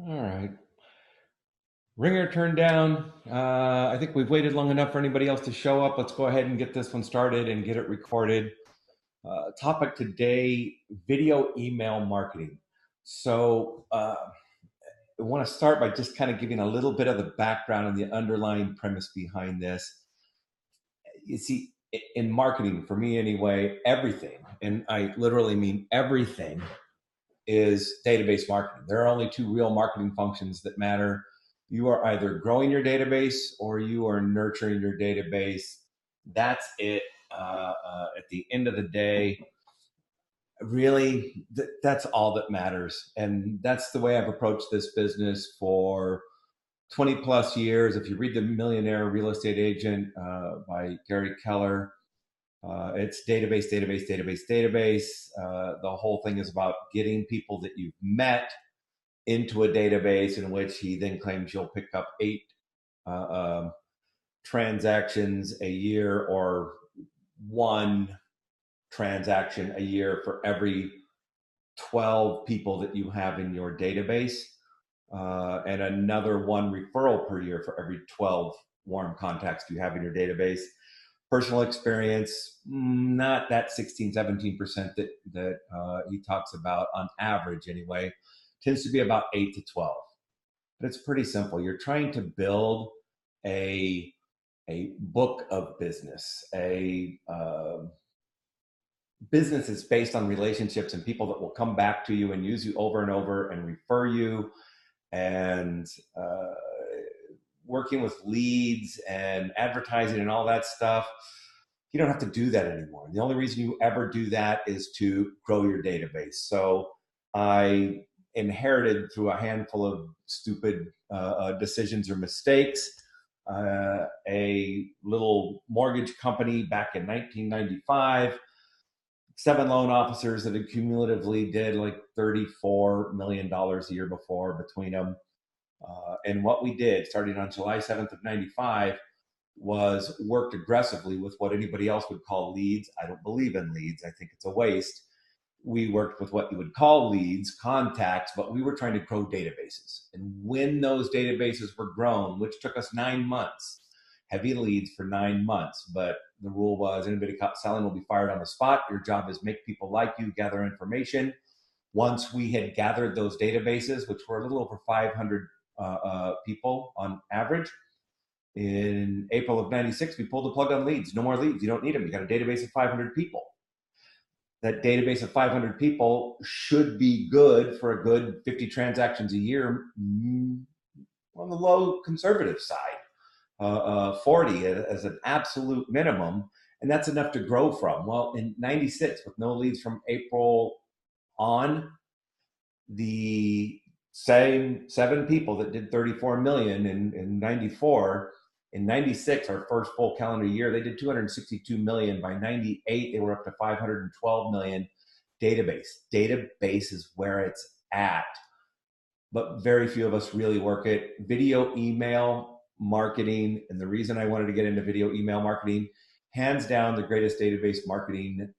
All right. Ringer turned down. I think we've waited long enough for anybody else to show up. Let's go ahead and get this one started and get it recorded. Topic today, video email marketing. I want to start by just kind of giving a little bit of the background and the underlying premise behind this. You see, in marketing, for me anyway, everything, and I literally mean everything, is database marketing. There are only two real marketing functions that matter. You are either growing your database or you are nurturing your database. That's it. At the end of the day, really, that's all that matters. And that's the way I've approached this business for 20 plus years. If you read The Millionaire Real Estate Agent by Gary Keller, it's database, database, database, database. The whole thing is about getting people that you've met into a database in which he then claims you'll pick up 8 transactions a year or 1 transaction a year for every 12 people that you have in your database, and another 1 referral per year for every 12 warm contacts you have in your database. Personal experience, not that 16, 17% that he talks about on average anyway, tends to be about 8 to 12. But it's pretty simple. You're trying to build a, a book of business, a business is based on relationships and people that will come back to you and use you over and over and refer you, and working with leads and advertising and all that stuff. You don't have to do that anymore. The only reason you ever do that is to grow your database. So I inherited, through a handful of stupid decisions or mistakes, a little mortgage company back in 1995, 7 loan officers that had cumulatively did like $34 million a year before between them. And what we did starting on July 7th of 95 was worked aggressively with what anybody else would call leads. I don't believe in leads. I think it's a waste. We worked with what you would call leads, contacts, but we were trying to grow databases. And when those databases were grown, which took us 9 months, heavy leads for 9 months, but the rule was anybody caught selling will be fired on the spot. Your job is make people like you, gather information. Once we had gathered those databases, which were a little over 500 people on average, in April of 96, we pulled the plug on leads. No more leads. You don't need them. You got a database of 500 people. That database of 500 people should be good for a good 50 transactions a year, on the low conservative side, 40 as an absolute minimum. And that's enough to grow from. Well, in 96, with no leads from April on, the same 7 people that did 34 million in 94, in 96, our first full calendar year, they did 262 million. By 98, they were up to 512 million. Database is where it's at, but very few of us really work it. Video email marketing, and the reason I wanted to get into video email marketing, hands down the greatest database marketing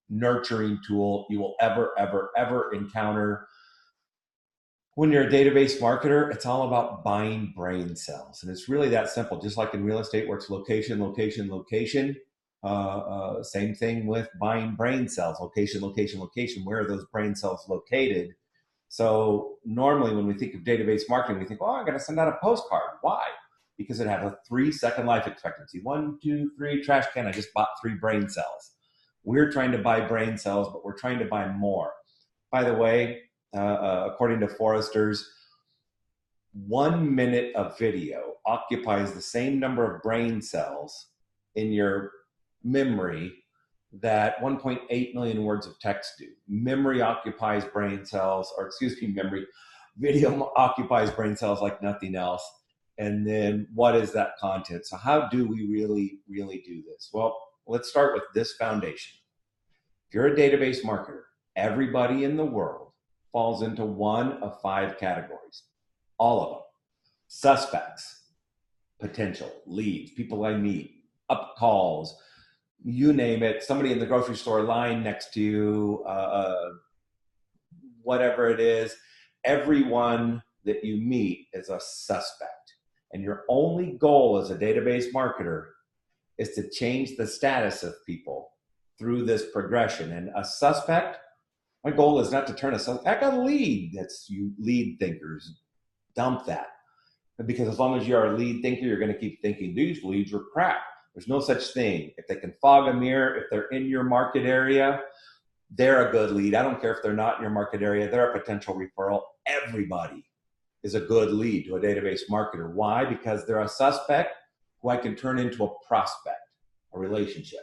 nurturing tool you will ever encounter. When you're a database marketer, it's all about buying brain cells. And it's really that simple. Just like in real estate, where it's location, location, location. Same thing with buying brain cells. Location, location, location. Where are those brain cells located? So normally when we think of database marketing, we think, oh, I'm going to send out a postcard. Why? Because it has a 3-second life expectancy. 1, 2, 3, trash can. I just bought 3 brain cells. We're trying to buy brain cells, but we're trying to buy more. By the way, according to Forrester's, 1 minute of video occupies the same number of brain cells in your memory that 1.8 million words of text do. Memory occupies brain cells, or excuse me, video occupies brain cells like nothing else. And then what is that content? So how do we really do this? Well, let's start with this foundation. If you're a database marketer, everybody in the world falls into one of 5 categories. All of them. Suspects, potential, leads, people I meet, up calls, you name it, somebody in the grocery store line next to you, whatever it is. everyone that you meet is a suspect. And your only goal as a database marketer is to change the status of people through this progression. And a suspect, my goal is not to turn a suspect. I got a lead. That's you lead thinkers. Dump that. Because as long as you are a lead thinker, you're going to keep thinking these leads are crap. There's no such thing. If they can fog a mirror, if they're in your market area, they're a good lead. I don't care if they're not in your market area, they're a potential referral. Everybody is a good lead to a database marketer. Why? Because they're a suspect who I can turn into a prospect, a relationship.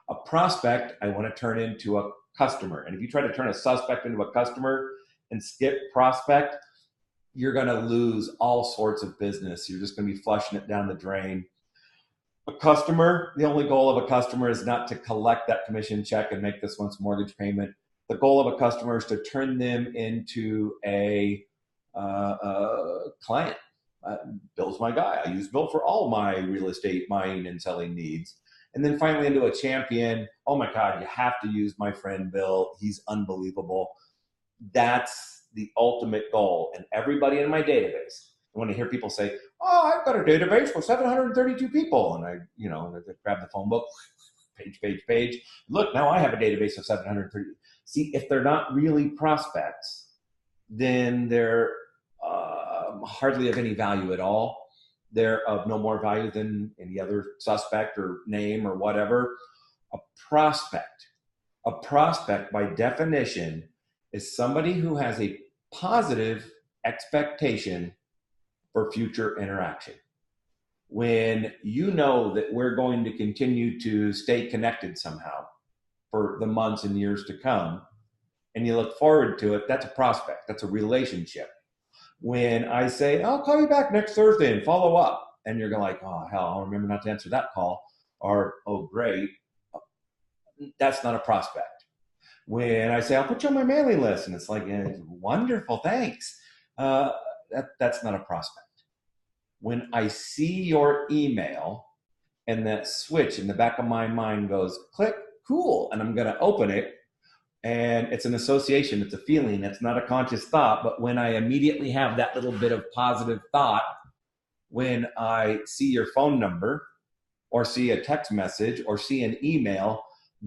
A prospect, I want to turn into a customer. And if you try to turn a suspect into a customer and skip prospect, you're going to lose all sorts of business. You're just going to be flushing it down the drain. A customer, the only goal of a customer is not to collect that commission check and make this one's mortgage payment. The goal of a customer is to turn them into a client. Bill's my guy. I use Bill for all my real estate buying and selling needs. And then finally into a champion. Oh my God, you have to use my friend Bill. He's unbelievable. That's the ultimate goal. And everybody in my database, when I hear people say, oh, I've got a database with 732 people. And I grab the phone book, page. Look, now I have a database of 730. See, if they're not really prospects, then they're hardly of any value at all. They're of no more value than any other suspect or name or whatever. A prospect by definition is somebody who has a positive expectation for future interaction. When you know that we're going to continue to stay connected somehow for the months and years to come, and you look forward to it, that's a prospect, that's a relationship. When I say, I'll call you back next Thursday and follow up, and you're going like, oh, hell, I'll remember not to answer that call, or, oh, great, that's not a prospect. When I say, I'll put you on my mailing list, and it's like, wonderful, thanks, that's not a prospect. When I see your email and that switch in the back of my mind goes, click, cool, and I'm going to open it, and it's an association, it's a feeling, it's not a conscious thought, but when I immediately have that little bit of positive thought, when I see your phone number or see a text message or see an email,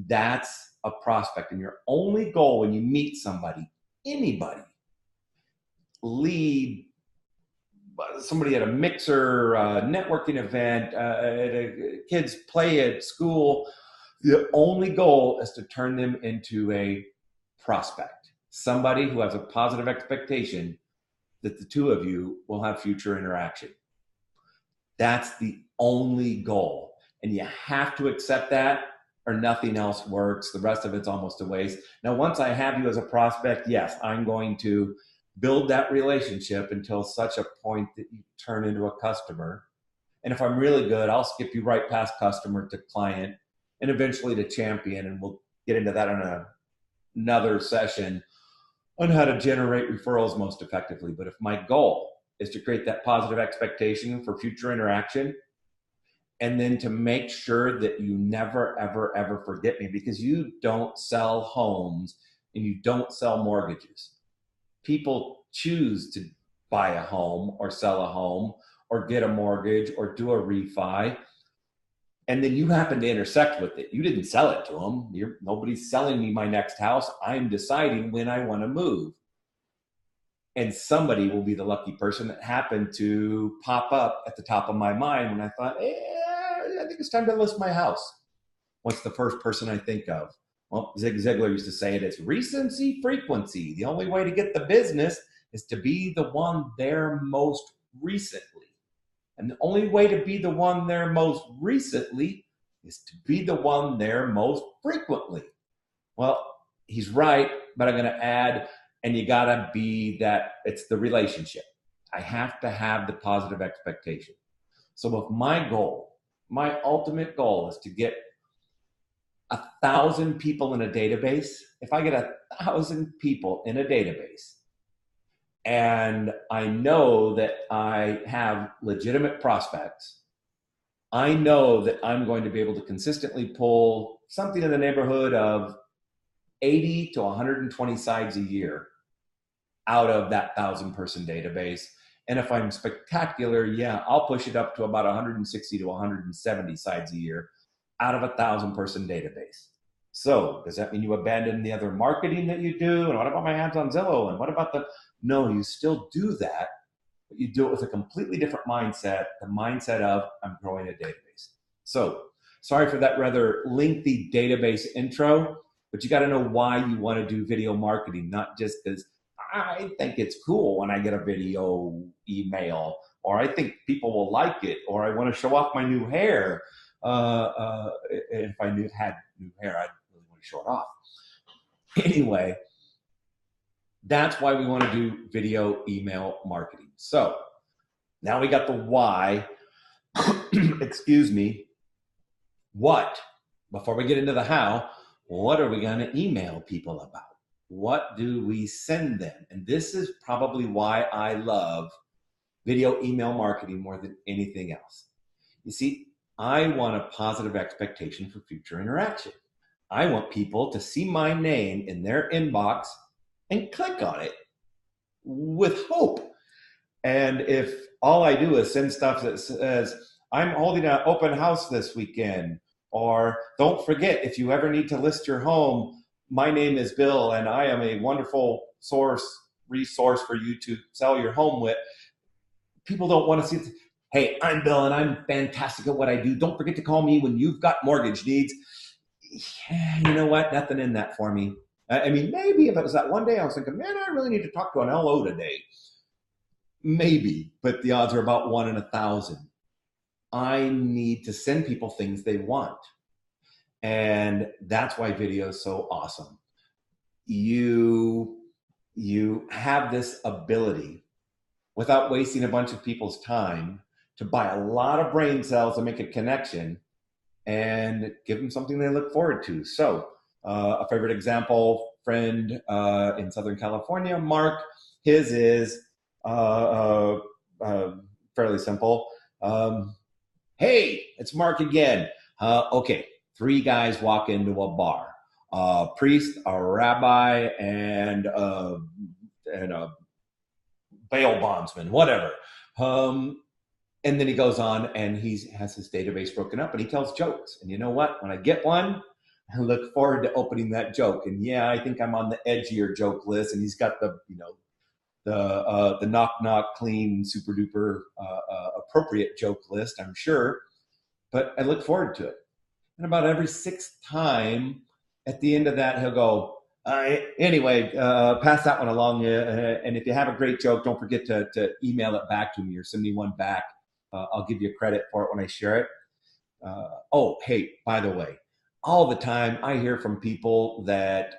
that's a prospect. And your only goal when you meet somebody, anybody, lead, somebody at a mixer, networking event, at a kid's play at school, the only goal is to turn them into a prospect, somebody who has a positive expectation that the two of you will have future interaction. That's the only goal. And you have to accept that or nothing else works. The rest of it's almost a waste. Now, once I have you as a prospect, yes, I'm going to build that relationship until such a point that you turn into a customer. And if I'm really good, I'll skip you right past customer to client and eventually to champion. And we'll get into that on another session on how to generate referrals most effectively. But if my goal is to create that positive expectation for future interaction, and then to make sure that you never, ever, ever forget me, because you don't sell homes and you don't sell mortgages. People choose to buy a home or sell a home or get a mortgage or do a refi. And then you happen to intersect with it. You didn't sell it to them. Nobody's selling me my next house. I'm deciding when I want to move. And somebody will be the lucky person that happened to pop up at the top of my mind when I thought, I think it's time to list my house. What's the first person I think of? Well, Zig Ziglar used to say it as recency, frequency. The only way to get the business is to be the one there most recently. And the only way to be the one there most recently is to be the one there most frequently. Well, he's right, but I'm going to add, and you got to be that, it's the relationship. I have to have the positive expectation. So if my goal, my ultimate goal is to get 1,000 people in a database, if I get 1,000 people in a database, and I know that I have legitimate prospects, I know that I'm going to be able to consistently pull something in the neighborhood of 80 to 120 sides a year out of that 1,000-person database. And if I'm spectacular, yeah, I'll push it up to about 160 to 170 sides a year out of a 1,000-person database. So does that mean you abandon the other marketing that you do? And what about my ads on Zillow? And what about the, no, you still do that, but you do it with a completely different mindset, the mindset of I'm growing a database. So sorry for that rather lengthy database intro, but you got to know why you want to do video marketing, not just because I think it's cool when I get a video email, or I think people will like it, or I want to show off my new hair. If I had new hair, I'd really want to show it off. Anyway, that's why we want to do video email marketing. So now we got the why. Excuse me. What? Before we get into the how, what are we going to email people about? What do we send them? And this is probably why I love video email marketing more than anything else. You see, I want a positive expectation for future interaction. I want people to see my name in their inbox and click on it with hope. And if all I do is send stuff that says, I'm holding an open house this weekend, or don't forget, if you ever need to list your home, my name is Bill and I am a wonderful resource for you to sell your home with. People don't want to see, hey, I'm Bill and I'm fantastic at what I do. Don't forget to call me when you've got mortgage needs. Yeah, you know what? Nothing in that for me. I mean, maybe if it was that one day I was thinking, man, I really need to talk to an LO today. Maybe, but the odds are about 1 in 1,000. I need to send people things they want. And that's why video is so awesome. You have this ability, without wasting a bunch of people's time, to buy a lot of brain cells and make a connection and give them something they look forward to. So a favorite example, friend in Southern California, Mark, his is fairly simple. Hey, it's Mark again. Okay, 3 guys walk into a bar. A priest, a rabbi, and a bail bondsman, whatever. And then he goes on and he has his database broken up and he tells jokes. And you know what? When I get one, I look forward to opening that joke. And yeah, I think I'm on the edgier joke list. And he's got the, the knock knock clean super duper appropriate joke list, I'm sure. But I look forward to it. And about every 6th time at the end of that, he'll go, anyway, pass that one along. And if you have a great joke, don't forget to email it back to me or send me one back. I'll give you credit for it when I share it. Oh, hey, by the way, all the time I hear from people that,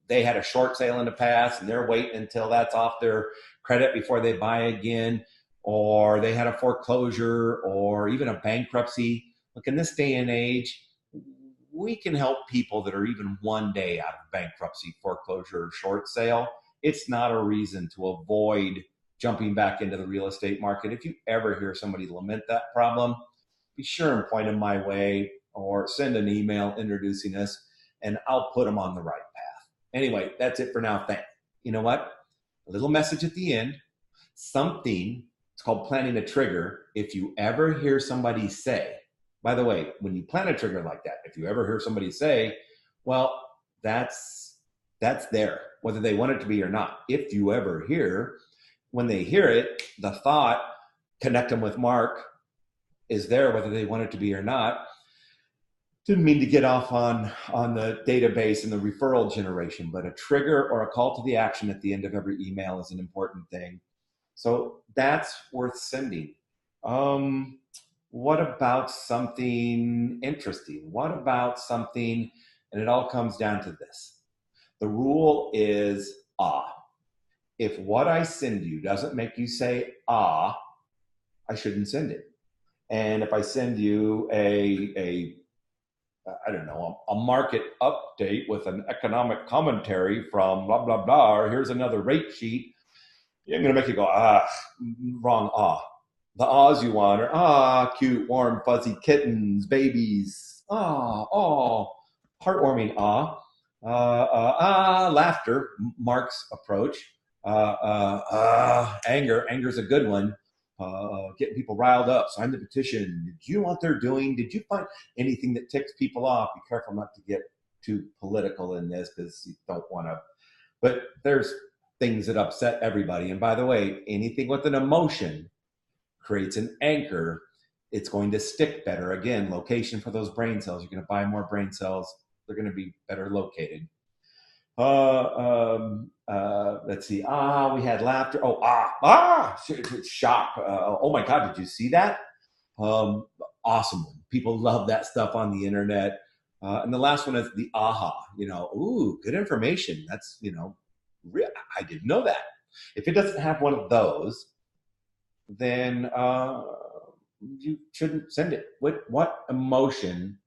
they had a short sale in the past and they're waiting until that's off their credit before they buy again, or they had a foreclosure or even a bankruptcy. Look, in this day and age, we can help people that are even one day out of bankruptcy, foreclosure, or short sale. It's not a reason to avoid jumping back into the real estate market. If you ever hear somebody lament that problem, be sure and point them my way or send an email introducing us, and I'll put them on the right path. Anyway, that's it for now. Thanks. You know what? A little message at the end. Something, it's called planting a trigger. If you ever hear somebody say, by the way, when you plant a trigger like that, if you ever hear somebody say, well, that's there, whether they want it to be or not. If you ever hear, when they hear it, the thought, connect them with Mark, is there, whether they want it to be or not. Didn't mean to get off on the database and the referral generation, but a trigger or a call to the action at the end of every email is an important thing. So that's worth sending. What about something interesting? What about something, and it all comes down to this. The rule is If what I send you doesn't make you say I shouldn't send it. And if I send you a market update with an economic commentary from blah, blah, blah, or here's another rate sheet, I'm going to make you go, wrong The ahs you want are, cute, warm, fuzzy kittens, babies, heartwarming Laughter, Mark's approach. Anger is a good one. Getting people riled up. Sign the petition. Did you know what they're doing? Did you find anything that ticks people off? Be careful not to get too political in this because you don't want to. But there's things that upset everybody. And by the way, anything with an emotion creates an anchor. It's going to stick better. Again, location for those brain cells. You're going to buy more brain cells. They're going to be better located. Let's see. We had laughter. Shock. Oh my God, did you see that? Awesome. People love that stuff on the internet. And the last one is the aha. Ooh, good information. That's I didn't know that. If it doesn't have one of those, then you shouldn't send it. What emotion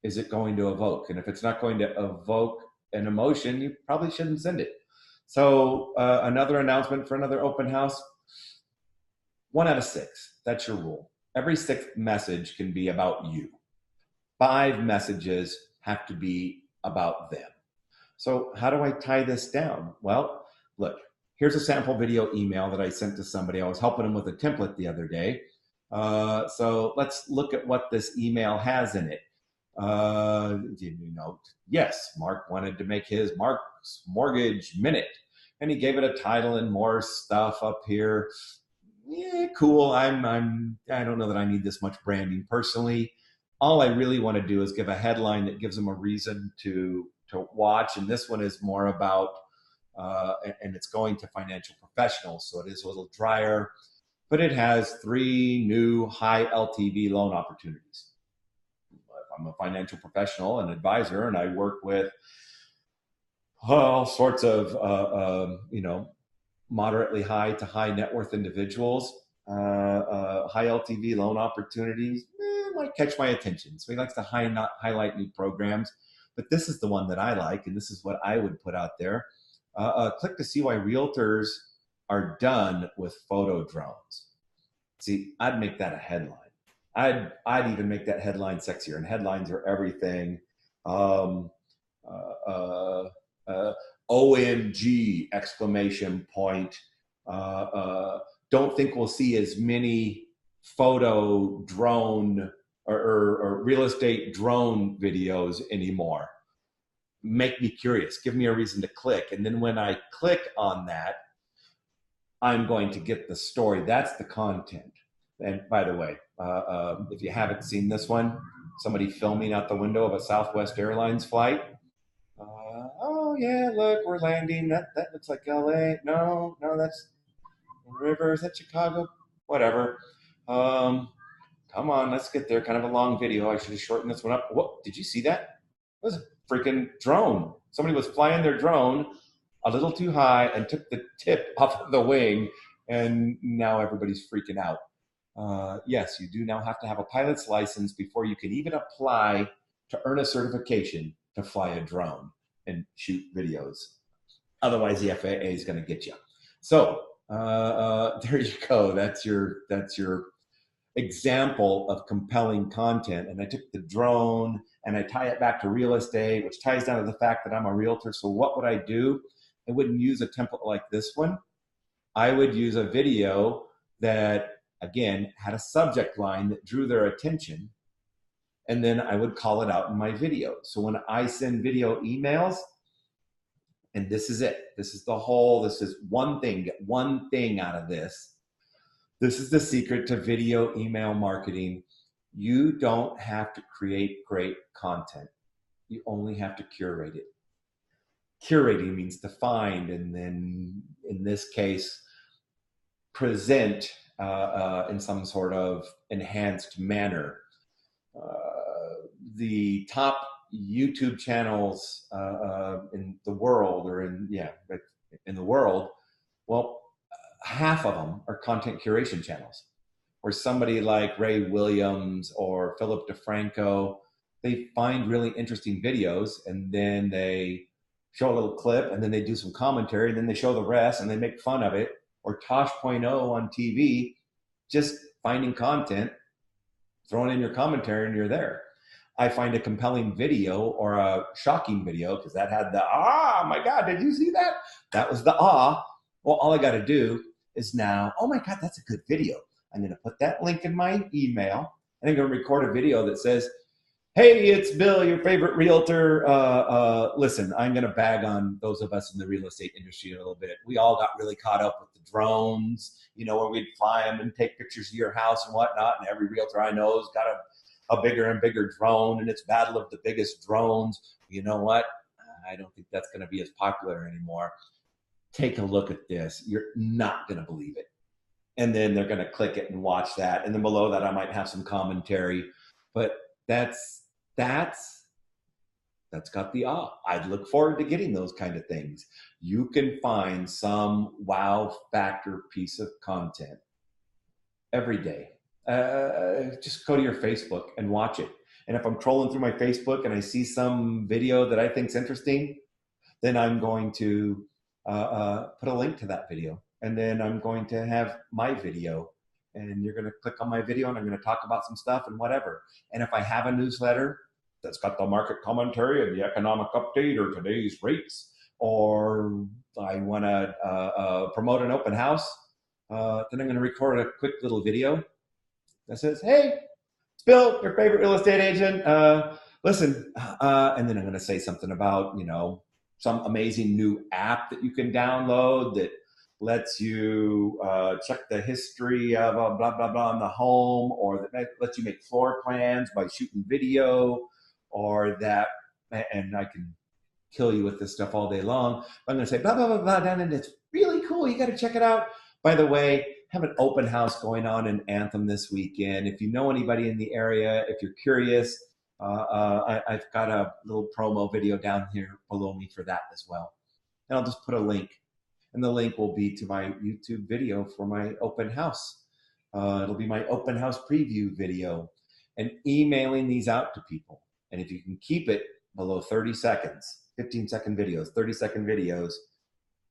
is it going to evoke? And if it's not going to evoke an emotion, you probably shouldn't send it. So another announcement for another open house, 1 out of 6, that's your rule. Every 6th message can be about you. 5 messages have to be about them. So how do I tie this down? Well, look, here's a sample video email that I sent to somebody. I was helping them with a template the other day. So let's look at what this email has in it. Yes, Mark wanted to make his Mark's Mortgage Minute, and he gave it a title and more stuff up here. Yeah, cool. I don't know that I need this much branding personally. All I really want to do is give a headline that gives them a reason to watch, and this one is more about, and it's going to financial professionals, so it is a little drier, but it has 3 new high LTV loan opportunities. I'm a financial professional and advisor, and I work with all sorts of, moderately high to high net worth individuals. High LTV loan opportunities might catch my attention. So he likes to highlight new programs, but this is the one that I like, and this is what I would put out there. Click to see why realtors are done with photo drones. See, I'd make that a headline. I'd even make that headline sexier, and headlines are everything. OMG exclamation point. Don't think we'll see as many photo drone or real estate drone videos anymore. Make me curious. Give me a reason to click. And then when I click on that, I'm going to get the story. That's the content. And by the way, if you haven't seen this one, somebody filming out the window of a Southwest Airlines flight. Oh yeah, look, we're landing. That looks like LA. No, that's River. Is that Chicago? Whatever. Come on, let's get there. Kind of a long video. I should have shortened this one up. What? Did you see that? It was a freaking drone. Somebody was flying their drone a little too high and took the tip off of the wing, and now everybody's freaking out. Yes, you do now have to have a pilot's license before you can even apply to earn a certification to fly a drone and shoot videos. Otherwise, the FAA is going to get you. So there you go. That's your example of compelling content. And I took the drone and I tie it back to real estate, which ties down to the fact that I'm a realtor. So what would I do? I wouldn't use a template like this one. I would use a video that, again, had a subject line that drew their attention, and then I would call it out in my video. So when I send video emails, and this is it, this is one thing, get one thing out of this. This is the secret to video email marketing. You don't have to create great content. You only have to curate it. Curating means to find, and then in this case, present in some sort of enhanced manner. The top YouTube channels in the world, in the world, well, half of them are content curation channels. Or somebody like Ray Williams or Philip DeFranco, they find really interesting videos, and then they show a little clip, and then they do some commentary, and then they show the rest, and they make fun of it. Or Tosh.0 on TV, just finding content, throwing in your commentary, and you're there. I find a compelling video or a shocking video, because that had the, ah, my God, did you see that? That was the ah. Well, all I got to do is now, oh my God, that's a good video. I'm going to put that link in my email, and I'm going to record a video that says, hey, it's Bill, your favorite realtor. Listen, I'm going to bag on those of us in the real estate industry a little bit. We all got really caught up with the drones, where we'd fly them and take pictures of your house and whatnot. And every realtor I know has got a bigger and bigger drone, and it's battle of the biggest drones. You know what? I don't think that's going to be as popular anymore. Take a look at this. You're not going to believe it. And then they're going to click it and watch that. And then below that, I might have some commentary. But that's got the awe. I'd look forward to getting those kind of things. You can find some wow factor piece of content every day. Just go to your Facebook and watch it. And if I'm trolling through my Facebook and I see some video that I think's interesting, then I'm going to put a link to that video. And then I'm going to have my video. And you're going to click on my video and I'm going to talk about some stuff and whatever. And if I have a newsletter that's got the market commentary and the economic update or today's rates, or I want to promote an open house, then I'm going to record a quick little video that says, hey, it's Bill, your favorite real estate agent. Listen, and then I'm going to say something about, some amazing new app that you can download that lets you check the history of blah, blah, blah on the home, or that lets you make floor plans by shooting video, or that, and I can kill you with this stuff all day long. I'm going to say blah, blah, blah, blah, and it's really cool. You got to check it out. By the way, have an open house going on in Anthem this weekend. If you know anybody in the area, if you're curious, I've got a little promo video down here below me for that as well. And I'll just put a link. And the link will be to my YouTube video for my open house. It'll be my open house preview video, and emailing these out to people. And if you can keep it below 30 seconds, 15-second videos, 30-second videos,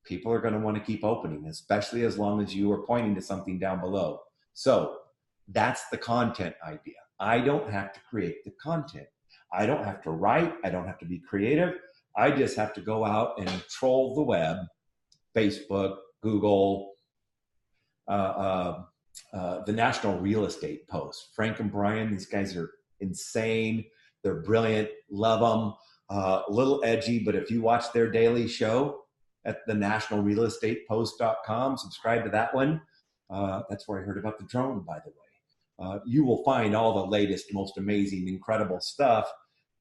people are going to want to keep opening, especially as long as you are pointing to something down below. So that's the content idea. I don't have to create the content. I don't have to write. I don't have to be creative. I just have to go out and troll the web, Facebook, Google, the National Real Estate Post. Frank and Brian, these guys are insane. They're brilliant. Love them. A little edgy, but if you watch their daily show at the nationalrealestatepost.com, subscribe to that one. That's where I heard about the drone, by the way. You will find all the latest, most amazing, incredible stuff.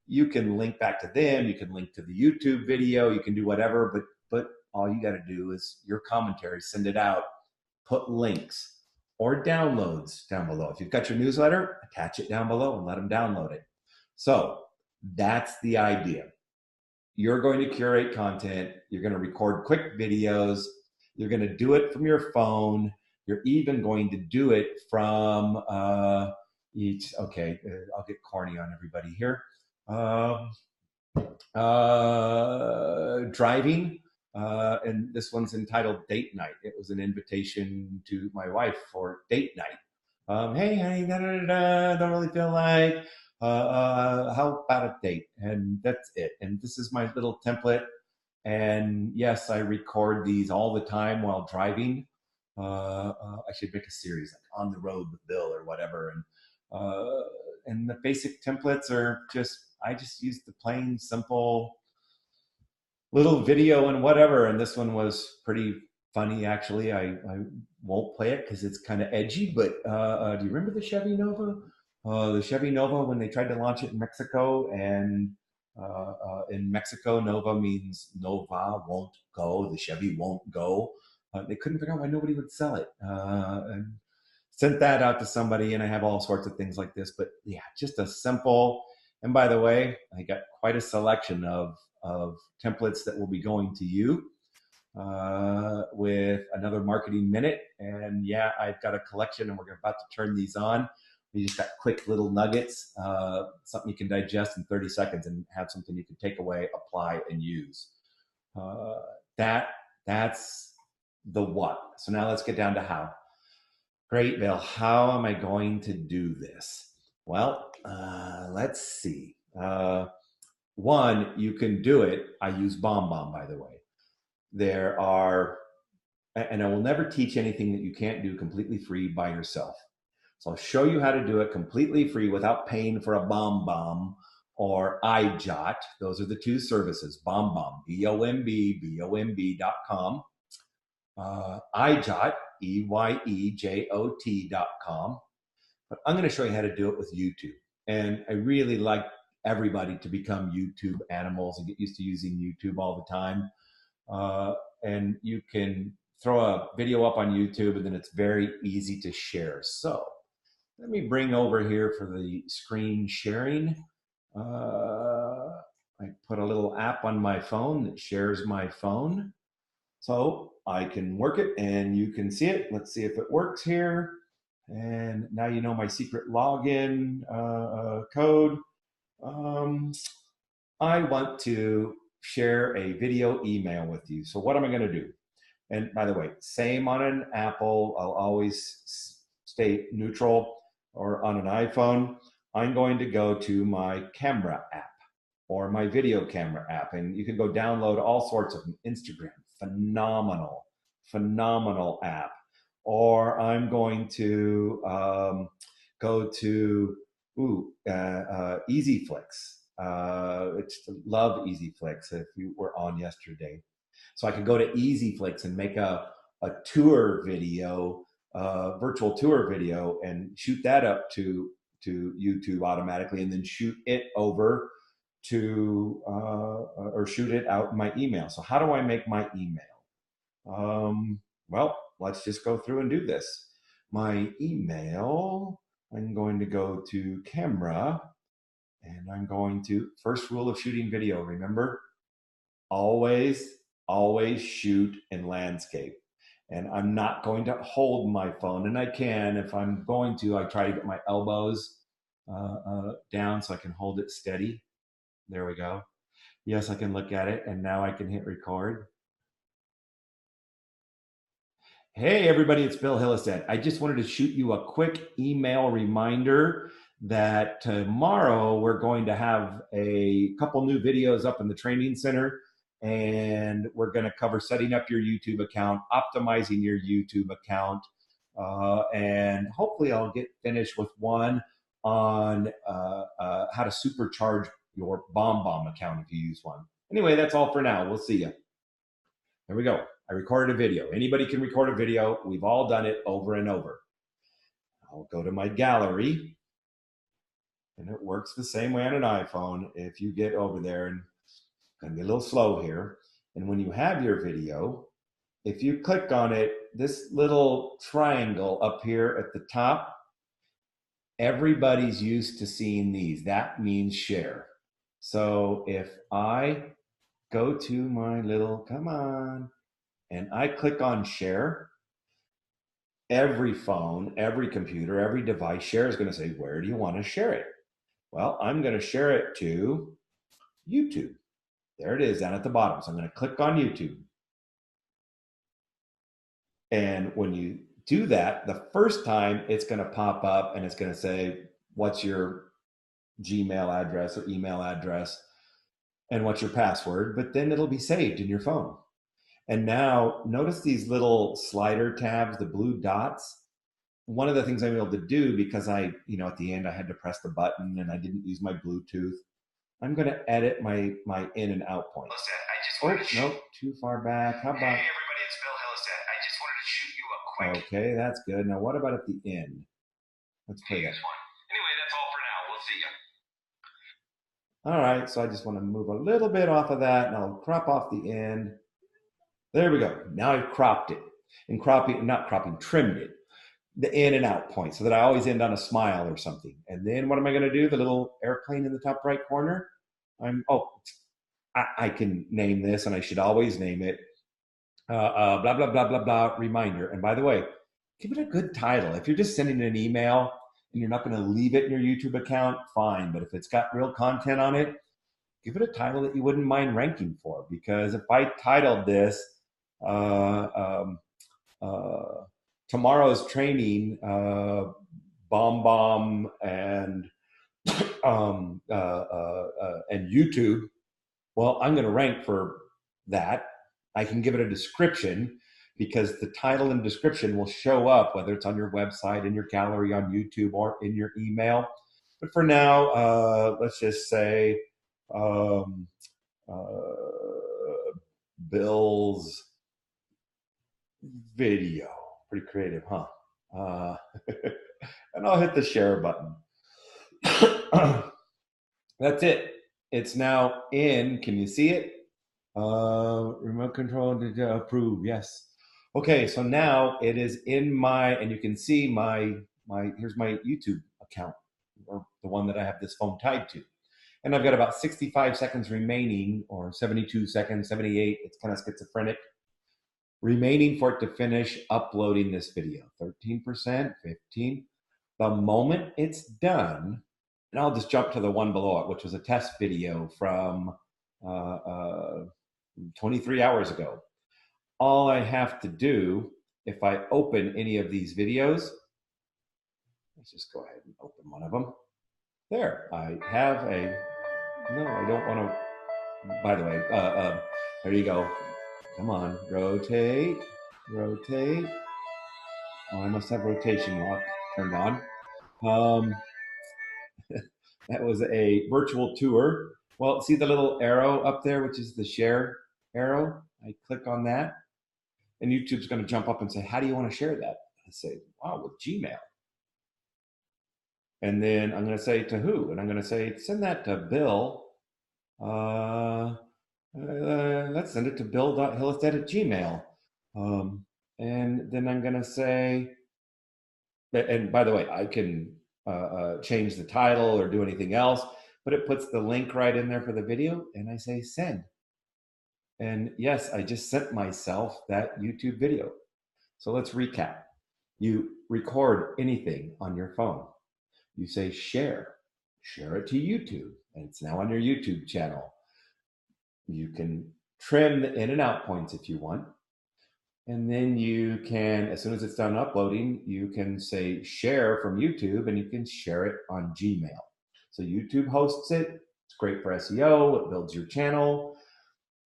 You can link back to them. You can link to the YouTube video. You can do whatever, but all you got to do is your commentary, send it out, put links or downloads down below. If you've got your newsletter, attach it down below and let them download it. So that's the idea. You're going to curate content. You're going to record quick videos. You're going to do it from your phone. You're even going to do it from I'll get corny on everybody here. Driving. And this one's entitled Date Night. It was an invitation to my wife for date night. Hey, honey, don't really feel like, how about a date? And that's it. And this is my little template. And yes, I record these all the time while driving. I should make a series like On the Road with Bill or whatever. And the basic templates are I just use the plain, simple little video and whatever. And this one was pretty funny, actually. I won't play it because it's kind of edgy, but do you remember the Chevy Nova? The Chevy Nova, when they tried to launch it in Mexico, and in Mexico, Nova means Nova won't go. The Chevy won't go. They couldn't figure out why nobody would sell it. And sent that out to somebody, and I have all sorts of things like this. But yeah, just a simple. And by the way, I got quite a selection of templates that will be going to you with another marketing minute. And yeah, I've got a collection, and we're about to turn these on. We just got quick little nuggets, something you can digest in 30 seconds and have something you can take away, apply, and use. That's the what. So now let's get down to how. Great, Bill. How am I going to do this? Well, let's see. One, you can do it. I use BombBomb, by the way. There are, and I will never teach anything that you can't do completely free by yourself. So I'll show you how to do it completely free without paying for a BombBomb or iJot. Those are the two services, BombBomb, BOMB.com. iJot, EYEJOT.com. But I'm going to show you how to do it with YouTube. And I really like everybody to become YouTube animals and get used to using YouTube all the time. And you can throw a video up on YouTube, and then it's very easy to share. So let me bring over here for the screen sharing. I put a little app on my phone that shares my phone. So I can work it and you can see it. Let's see if it works here. And now you know my secret login code. I want to share a video email with you. So what am I going to do? And by the way, same on an Apple. I'll always stay neutral, or on an iPhone. I'm going to go to my camera app or my video camera app. And you can go download all sorts of them. Instagram, phenomenal app. Or I'm going to go to EasyFlix. Love EasyFlix if you were on yesterday. So I could go to EasyFlix and make a tour video, virtual tour video, and shoot that up to YouTube automatically, and then shoot it over to or shoot it out in my email. So how do I make my email? Well, let's just go through and do this. My email, I'm going to go to camera, and I'm going to, first rule of shooting video, remember, always shoot in landscape. And I'm not going to hold my phone, and I can, if I'm going to, I try to get my elbows down so I can hold it steady. There we go. Yes, I can look at it, and now I can hit record. Hey everybody, it's Bill Hillestead. I just wanted to shoot you a quick email reminder that tomorrow we're going to have a couple new videos up in the training center, and we're going to cover setting up your YouTube account, optimizing your YouTube account, and hopefully I'll get finished with one on how to supercharge your BombBomb account if you use one. Anyway, that's all for now. We'll see you. There we go. I recorded a video. Anybody can record a video. We've all done it over and over. I'll go to my gallery, and it works the same way on an iPhone. If you get over there, and it's going to be a little slow here. And when you have your video, if you click on it, this little triangle up here at the top, everybody's used to seeing these. That means share. So if I go to my little, come on, and I click on share, every phone, every computer, every device share is going to say, where do you want to share it? Well, I'm going to share it to YouTube. There it is down at the bottom. So I'm going to click on YouTube. And when you do that, the first time it's going to pop up and it's going to say, what's your Gmail address or email address and what's your password, but then it'll be saved in your phone. And now notice these little slider tabs, the blue dots. One of the things I'm able to do, because at the end I had to press the button and I didn't use my Bluetooth, I'm going to edit my in and out points. Nope, too far back. How about? Hey everybody, it's Bill Hillestead. I just wanted to shoot you a quick. Okay, that's good. Now what about at the end? Let's play that. Anyway, that's all for now. We'll see you. All right, so I just want to move a little bit off of that, and I'll crop off the end. There we go. Now I've cropped it, and trimmed it, the in and out point, so that I always end on a smile or something. And then what am I going to do? The little airplane in the top right corner. I can name this, and I should always name it blah blah blah blah blah reminder. And by the way, give it a good title. If you're just sending an email and you're not going to leave it in your YouTube account, fine. But if it's got real content on it, give it a title that you wouldn't mind ranking for. Because if I titled this tomorrow's training, BombBomb and and YouTube, well, I'm going to rank for that. I can give it a description because the title and description will show up, whether it's on your website, in your gallery on YouTube, or in your email. But for now, let's just say um, Bill's video. Pretty creative, huh? And I'll hit the share button. That's it. It's now in. Can you see it? Remote control to approve. Yes. Okay, so now it is in my, and you can see my here's my YouTube account, or the one that I have this phone tied to. And I've got about 65 seconds remaining, or 72 seconds, 78. It's kind of schizophrenic. Remaining for it to finish uploading this video. 13%, 15. The moment it's done, and I'll just jump to the one below it, which was a test video from 23 hours ago. All I have to do, if I open any of these videos, let's just go ahead and open one of them. There, I have a, no, I don't want to, by the way, there you go. Come on, rotate, rotate. Oh, I must have rotation lock turned on. That was a virtual tour. Well, see the little arrow up there, which is the share arrow? I click on that, and YouTube's going to jump up and say, how do you want to share that? I say, wow, with Gmail. And then I'm going to say to who? And I'm going to say, send that to Bill. Let's send it to bill.hillestead@gmail. And then I'm going to say, and by the way, I can change the title or do anything else, but it puts the link right in there for the video, and I say send. And yes, I just sent myself that YouTube video. So let's recap. You record anything on your phone. You say share it to YouTube, and it's now on your YouTube channel. You can trim the in and out points if you want. And then you can, as soon as it's done uploading, you can say share from YouTube, and you can share it on Gmail. So YouTube hosts it. It's great for SEO. It builds your channel.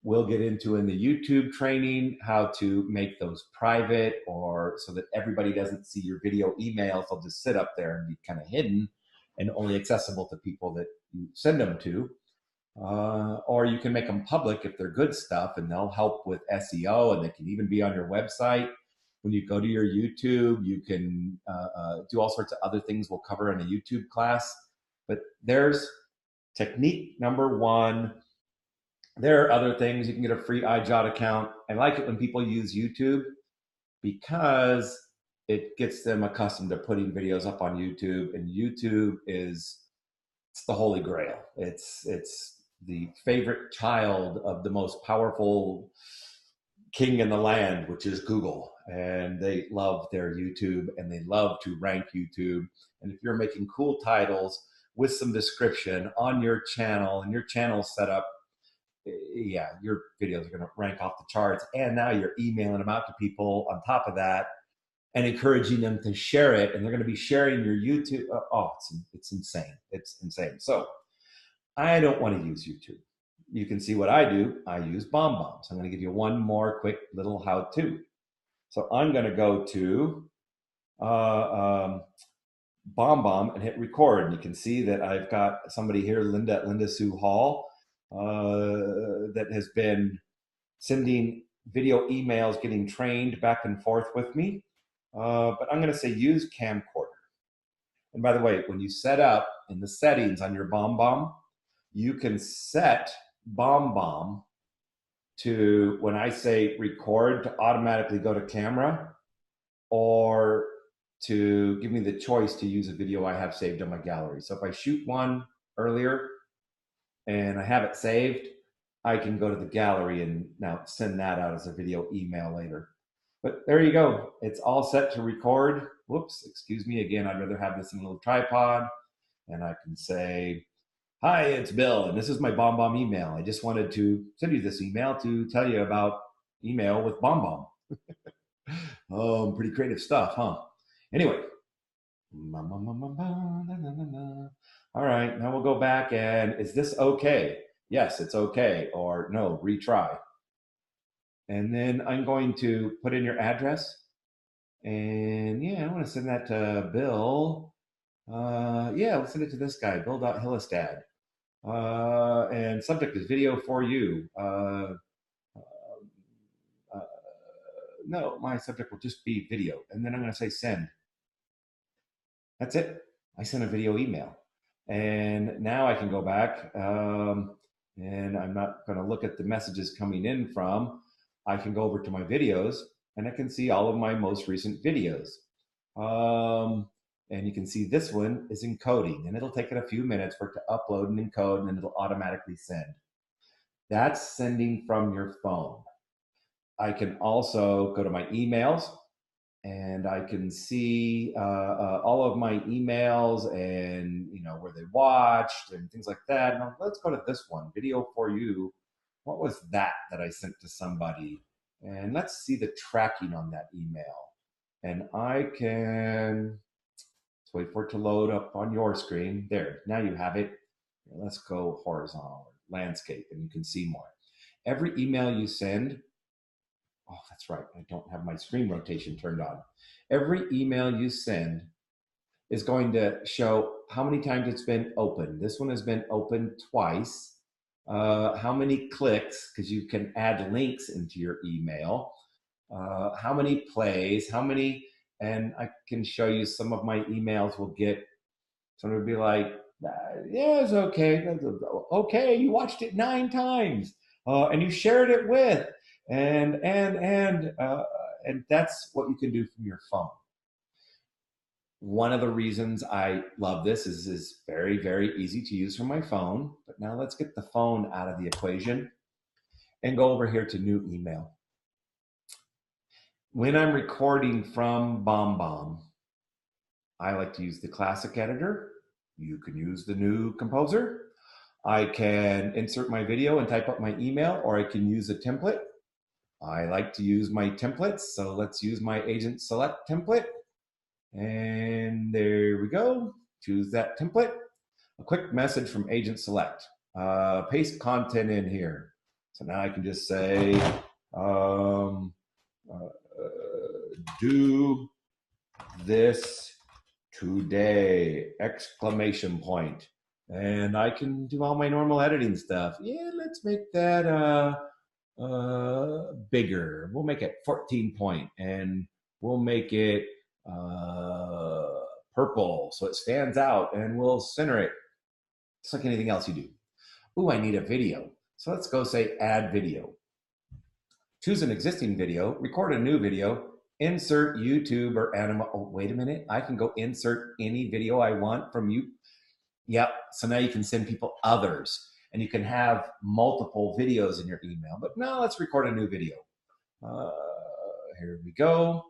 We'll get into in the YouTube training how to make those private, or so that everybody doesn't see your video emails. They'll just sit up there and be kind of hidden and only accessible to people that you send them to. Or you can make them public if they're good stuff, and they'll help with SEO, and they can even be on your website. When you go to your YouTube, you can do all sorts of other things we'll cover in a YouTube class. But there's technique number one. There are other things. You can get a free iJot account. I like it when people use YouTube because it gets them accustomed to putting videos up on YouTube, and YouTube it's the holy grail. It's the favorite child of the most powerful king in the land, which is Google. And they love their YouTube, and they love to rank YouTube. And if you're making cool titles with some description on your channel, and your channel's set up, yeah, your videos are going to rank off the charts. And now you're emailing them out to people on top of that and encouraging them to share it. And they're going to be sharing your YouTube. Oh, it's insane. It's insane. So I don't want to use YouTube. You can see what I do. I use BombBomb. So I'm going to give you one more quick little how-to. So I'm going to go to BombBomb and hit record. And you can see that I've got somebody here, Linda Sue Hall, that has been sending video emails, getting trained back and forth with me. But I'm going to say use camcorder. And by the way, when you set up in the settings on your BombBomb, you can set BombBomb to, when I say record, to automatically go to camera, or to give me the choice to use a video I have saved on my gallery. So if I shoot one earlier and I have it saved, I can go to the gallery and now send that out as a video email later. But there you go. It's all set to record. Whoops, excuse me. Again, I'd rather have this in a little tripod. And I can say, hi, it's Bill, and this is my BombBomb email. I just wanted to send you this email to tell you about email with BombBomb. Pretty creative stuff, huh? Anyway. All right, now we'll go back and is this okay? Yes, it's okay, or no, retry. And then I'm going to put in your address. And yeah, I want to send that to Bill. Yeah, let's send it to this guy, Bill.Hillestad. And subject is video for you. Uh, no, my subject will just be video. And then I'm going to say send. That's it. I sent a video email. And now I can go back and I'm not going to look at the messages coming in from. I can go over to my videos and I can see all of my most recent videos. Um, and you can see this one is encoding and it'll take it a few minutes for it to upload and encode and then it'll automatically send. That's sending from your phone. I can also go to my emails and I can see all of my emails and where they watched and things like that. Now let's go to this one, video for you. What was that I sent to somebody? And let's see the tracking on that email. And I can let's wait for it to load up on your screen. There, now you have it. Let's go horizontal landscape, and you can see more. Every email you send. Oh, that's right. I don't have my screen rotation turned on. Every email you send is going to show how many times it's been opened. This one has been opened twice. How many clicks, because you can add links into your email. How many plays, how many, and I can show you some of my emails will get, someone would be like, yeah, it's okay. Okay, you watched it 9 times and you shared it with, and that's what you can do from your phone. One of the reasons I love this is very, very easy to use from my phone. But now let's get the phone out of the equation and go over here to new email. When I'm recording from BombBomb, I like to use the classic editor. You can use the new composer. I can insert my video and type up my email, or I can use a template. I like to use my templates, so let's use my agent select template. And there we go. Choose that template. A quick message from agent select. Paste content in here. So now I can just say, do this today, exclamation point. And I can do all my normal editing stuff. Yeah, let's make that bigger. We'll make it 14 point and we'll make it purple so it stands out, and we'll center it just like anything else you do. Ooh, I need a video. So let's go say add video. Choose an existing video, record a new video, insert YouTube or animal. Oh, wait a minute. I can go insert any video I want from you. Yep. So now you can send people others and you can have multiple videos in your email. But now let's record a new video. Here we go.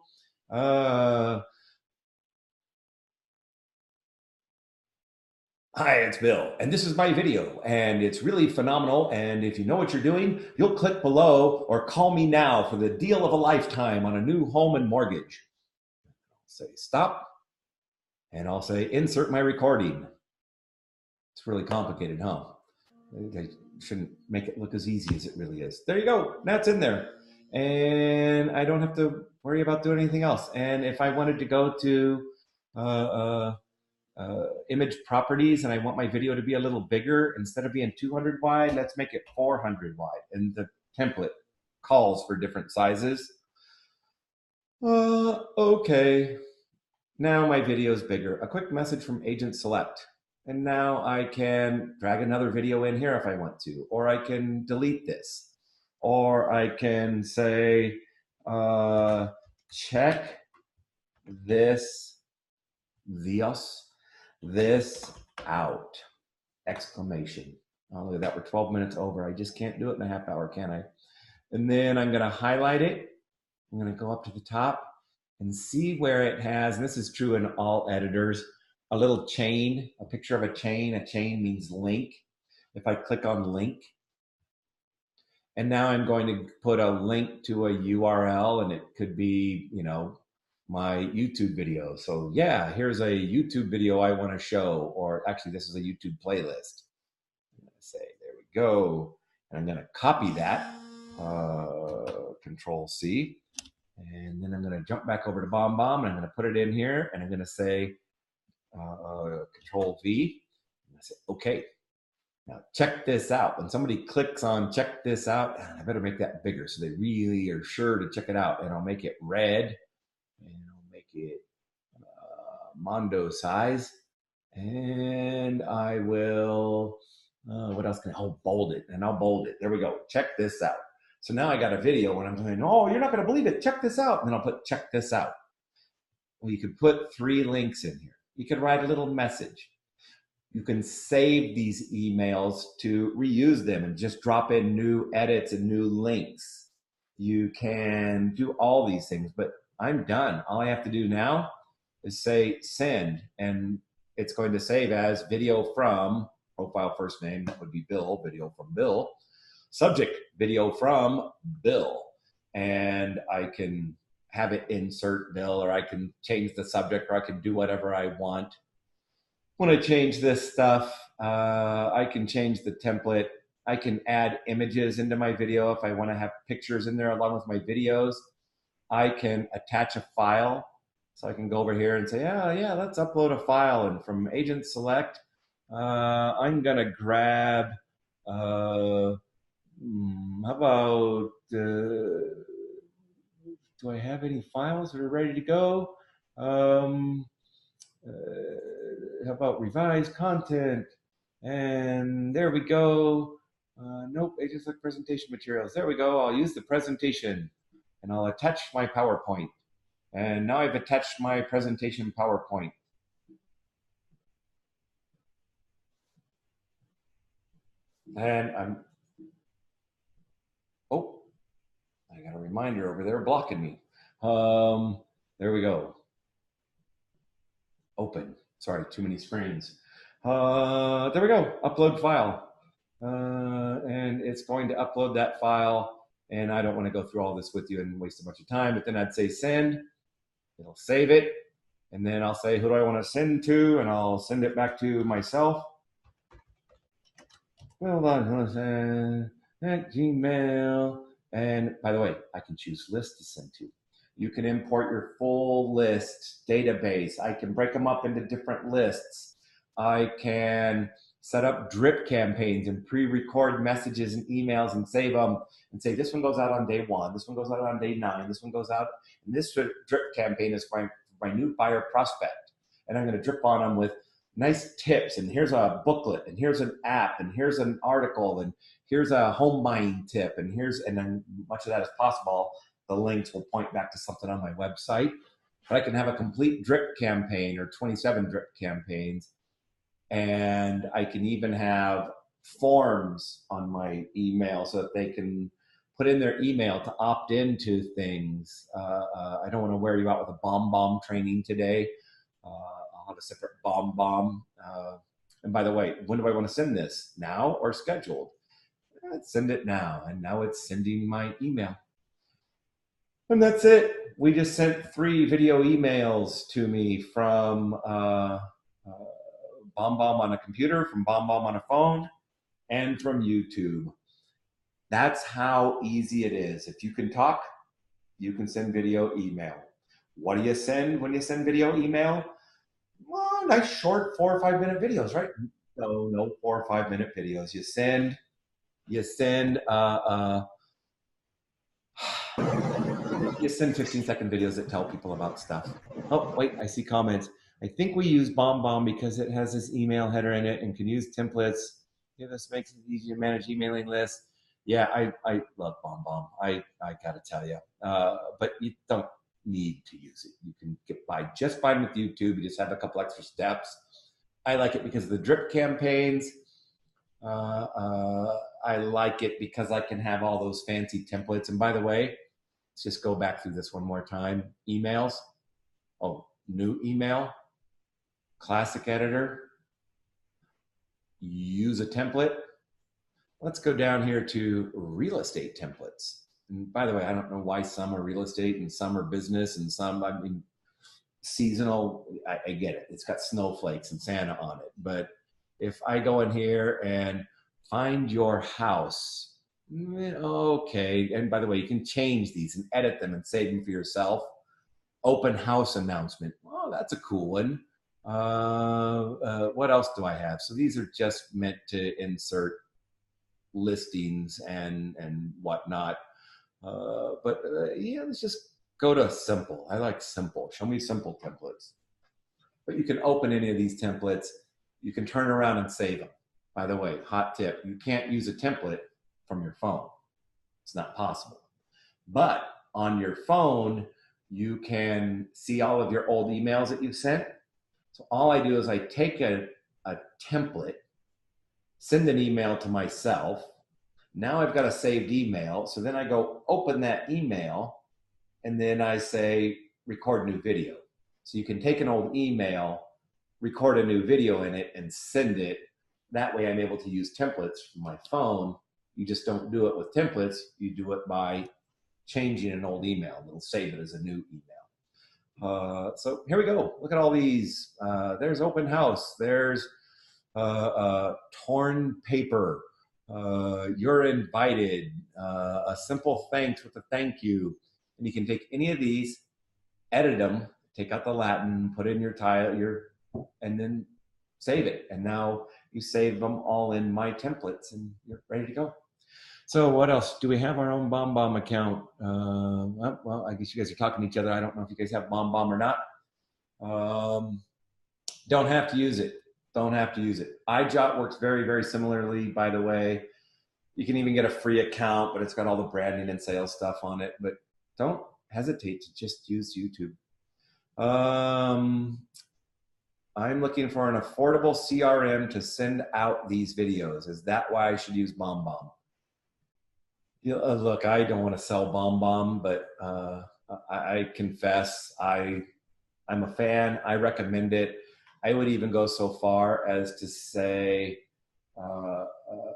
Hi, it's Bill, and this is my video, and it's really phenomenal. And if you know what you're doing, you'll click below or call me now for the deal of a lifetime on a new home and mortgage. I'll say stop, and I'll say insert my recording. It's really complicated, huh? I shouldn't make it look as easy as it really is. There you go. That's in there. And I don't have to worry about doing anything else. And if I wanted to go to image properties and I want my video to be a little bigger, instead of being 200 wide, let's make it 400 wide. And the template calls for different sizes. Okay. Now my video is bigger. A quick message from Agent Select. And now I can drag another video in here if I want to, or I can delete this, or I can say, check this out, exclamation. Oh, look at that, we're 12 minutes over. I just can't do it in a half hour, can I? And then I'm gonna highlight it. I'm gonna go up to the top and see where it has, and this is true in all editors, a little chain, a picture of a chain. A chain means link. If I click on link, and now I'm going to put a link to a URL, and it could be, my YouTube video. So yeah, here's a YouTube video I want to show, or actually this is a YouTube playlist. I'm going to say, there we go. And I'm going to copy that, Control C. And then I'm going to jump back over to BombBomb and I'm going to put it in here and I'm going to say Control V. And I say, okay. Now check this out. When somebody clicks on check this out, I better make that bigger so they really are sure to check it out. And I'll make it red and I'll make it Mondo size. And I will, what else can I, bold it. And I'll bold it. There we go. Check this out. So now I got a video when I'm saying, oh, you're not going to believe it. Check this out. And then I'll put check this out. Well, you could put 3 links in here. You could write a little message. You can save these emails to reuse them and just drop in new edits and new links. You can do all these things, but I'm done. All I have to do now is say send, and it's going to save as video from, profile first name, that would be Bill, video from Bill. Subject, video from Bill. And I can have it insert Bill, or I can change the subject, or I can do whatever I want. When I change this stuff, I can change the template. I can add images into my video if I want to have pictures in there along with my videos. I can attach a file. So I can go over here and say, oh, yeah, let's upload a file. And from Agent Select, I'm going to grab, how about, do I have any files that are ready to go? How about revised content? And there we go. Nope, Agent Select presentation materials. There we go. I'll use the presentation and I'll attach my PowerPoint. And now I've attached my presentation PowerPoint. And oh, I got a reminder over there blocking me. There we go. Open. Sorry, too many screens. There we go. Upload file. And it's going to upload that file. And I don't want to go through all this with you and waste a bunch of time, but then I'd say send. It'll save it. And then I'll say, who do I want to send to? And I'll send it back to myself. Well done, at Gmail. And by the way, I can choose list to send to. You can import your full list database. I can break them up into different lists. I can set up drip campaigns and pre-record messages and emails and save them and say, this one goes out on day 1, this one goes out on day 9, this one goes out, and this drip campaign is for my new buyer prospect. And I'm going to drip on them with nice tips, and here's a booklet, and here's an app, and here's an article, and here's a home buying tip, and then much of that as possible, the links will point back to something on my website. But I can have a complete drip campaign or 27 drip campaigns. And I can even have forms on my email so that they can put in their email to opt into things. I don't want to wear you out with a BombBomb training today. I'll have a separate BombBomb. And by the way, when do I want to send this? Now or scheduled? Let's send it now. And now it's sending my email. And that's it. We just sent 3 video emails to me from BombBomb on a computer, from BombBomb on a phone, and from YouTube. That's how easy it is. If you can talk, you can send video email. What do you send when you send video email? Well, nice short 4 or 5 minute videos, right? No 4 or 5 minute videos. You send 15-second videos that tell people about stuff. Oh, wait, I see comments. I think we use BombBomb because it has this email header in it and can use templates. Yeah, this makes it easier to manage emailing lists. Yeah, I love BombBomb. I got to tell you. But you don't need to use it. You can get by just fine with YouTube. You just have a couple extra steps. I like it because of the drip campaigns. I like it because I can have all those fancy templates. And by the way, let's just go back through this one more time. Emails. Oh, new email. Classic editor. Use a template. Let's go down here to real estate templates. And by the way, I don't know why some are real estate and some are business and some, I mean, seasonal, I get it. It's got snowflakes and Santa on it. But if I go in here and find your house, okay. And by the way, you can change these and edit them and save them for yourself. Open house announcement. Oh, that's a cool one. What else do I have? So these are just meant to insert listings and whatnot. Yeah, let's just go to simple. I like simple. Show me simple templates. But you can open any of these templates. You can turn around and save them. By the way, hot tip, you can't use a template from your phone. It's not possible. But on your phone, you can see all of your old emails that you've sent. So all I do is I take a template, send an email to myself. Now I've got a saved email. So then I go open that email and then I say, record new video. So you can take an old email, record a new video in it and send it. That way I'm able to use templates from my phone. You just don't do it with templates. You do it by changing an old email. It'll save it as a new email. So here we go. Look at all these. There's open house. There's torn paper. You're invited. A simple thanks with a thank you. And you can take any of these, edit them, take out the Latin, put in your title, and then save it. And now you save them all in my templates and you're ready to go. So what else? Do we have our own BombBomb account? Well, I guess you guys are talking to each other. I don't know if you guys have BombBomb or not. Don't have to use it. Don't have to use it. iJot works very, very similarly, by the way. You can even get a free account, but it's got all the branding and sales stuff on it. But don't hesitate to just use YouTube. I'm looking for an affordable CRM to send out these videos. Is that why I should use BombBomb? Look, I don't want to sell BombBomb, but I confess I'm a fan. I recommend it. I would even go so far as to say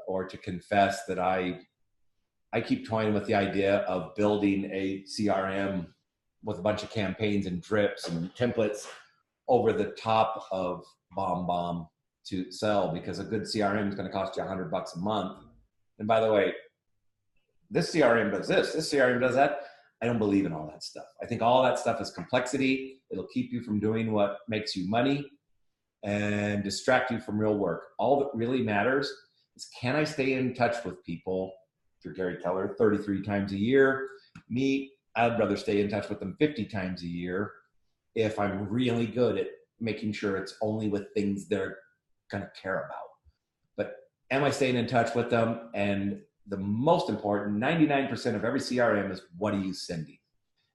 or to confess that I keep toying with the idea of building a CRM with a bunch of campaigns and drips and templates over the top of BombBomb to sell, because a good CRM is going to cost you $100 a month. And by the way, this CRM does this CRM does that. I don't believe in all that stuff. I think all that stuff is complexity. It'll keep you from doing what makes you money and distract you from real work. All that really matters is, can I stay in touch with people? If you're Gary Keller, 33 times a year. Me, I'd rather stay in touch with them 50 times a year if I'm really good at making sure it's only with things they're going to care about. But am I staying in touch with them? And the most important, 99% of every CRM is, what are you sending?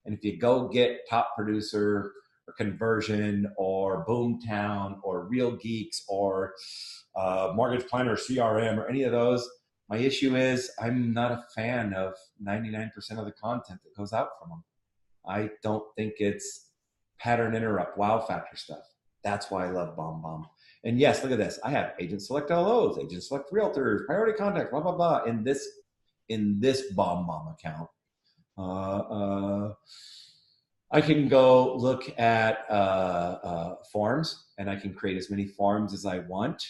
And if you go get Top Producer or Conversion or Boomtown or Real Geeks or Mortgage Planner CRM or any of those, my issue is I'm not a fan of 99% of the content that goes out from them. I don't think it's pattern interrupt, wow factor stuff. That's why I love BombBomb. And yes, look at this. I have Agent Select LOs, Agent Select Realtors, Priority Contact, blah, blah, blah, in this BombBomb account. I can go look at forms, and I can create as many forms as I want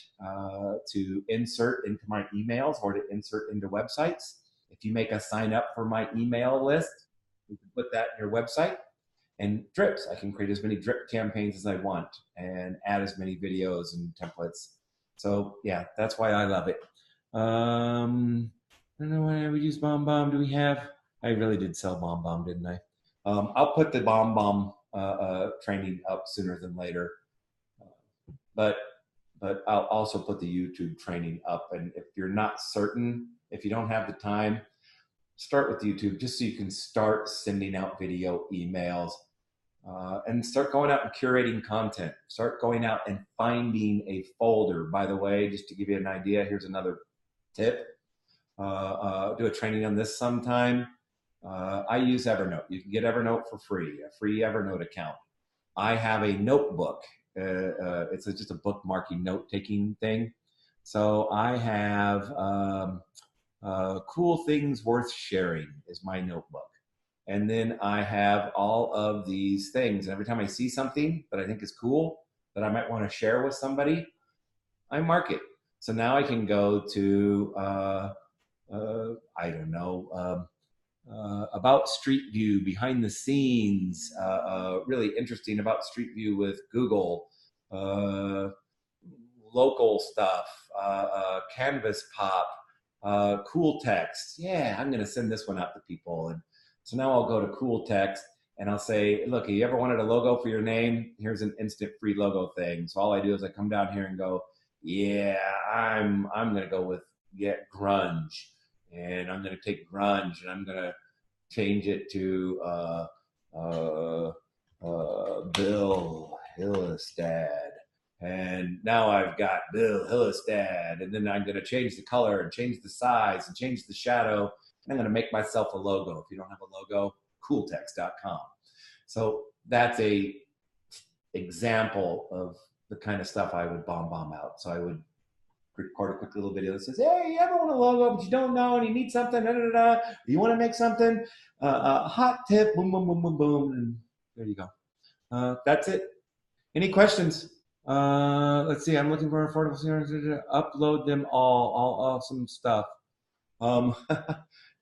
to insert into my emails or to insert into websites. If you make a sign up for my email list, you can put that in your website. And drips, I can create as many drip campaigns as I want and add as many videos and templates. So yeah, that's why I love it. I don't know why I would use BombBomb. Do we have? I really did sell BombBomb, didn't I? I'll put the BombBomb training up sooner than later. But I'll also put the YouTube training up. And if you're not certain, if you don't have the time, start with YouTube just so you can start sending out video emails. And start going out and curating content. Start going out and finding a folder. By the way, just to give you an idea, here's another tip. Do a training on this sometime. I use Evernote. You can get Evernote for free, a free Evernote account. I have a notebook. It's just a bookmarking, note-taking thing. So I have cool things worth sharing is my notebook. And then I have all of these things. And every time I see something that I think is cool that I might want to share with somebody, I mark it. So now I can go to, I don't know, about Street View, behind the scenes, really interesting about Street View with Google, uh, local stuff, Canvas Pop, cool text. Yeah, I'm going to send this one out to people. And so now I'll go to cool text and I'll say, look, you ever wanted a logo for your name? Here's an instant free logo thing. So all I do is I come down here and go, yeah, I'm going to go with grunge, and I'm going to take grunge and I'm going to change it to Bill Hillestad. And now I've got Bill Hillestad, and then I'm going to change the color and change the size and change the shadow. And I'm going to make myself a logo. If you don't have a logo, cooltext.com. So that's a example of the kind of stuff I would bomb out. So I would record a quick little video that says, hey, you ever want a logo, but you don't know and you need something, da, da, da, you want to make something, hot tip, boom, boom, boom, boom, boom, and there you go. That's it. Any questions? Let's see. I'm looking for affordable seniors. Upload them all awesome stuff.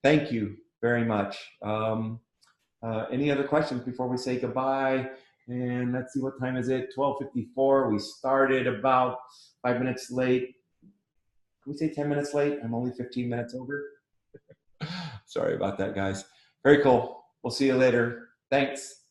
Thank you very much. Any other questions before we say goodbye? And let's see, what time is it? 12:54. We started about 5 minutes late. Can we say 10 minutes late? I'm only 15 minutes over. Sorry about that, guys. Very cool. We'll see you later. Thanks.